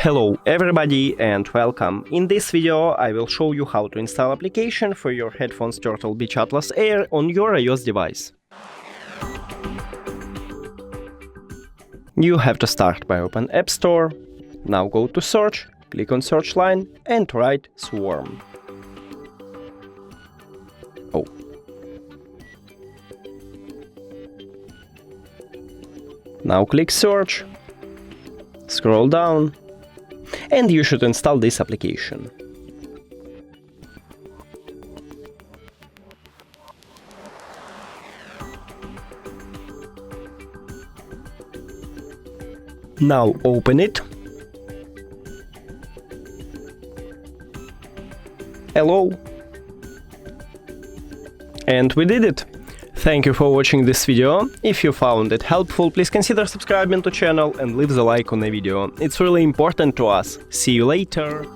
Hello everybody and welcome. In this video I will show you how to install application for your headphones Turtle Beach Atlas Air on your iOS device. You have to start by open App Store. Now go to search, click on search line and write Swarm. Now click search, scroll down, and you should install this application. Now open it. Hello. And we did it. Thank you for watching this video. If you found it helpful, please consider subscribing to channel and leave the like on the video. It's really important to us. See you later!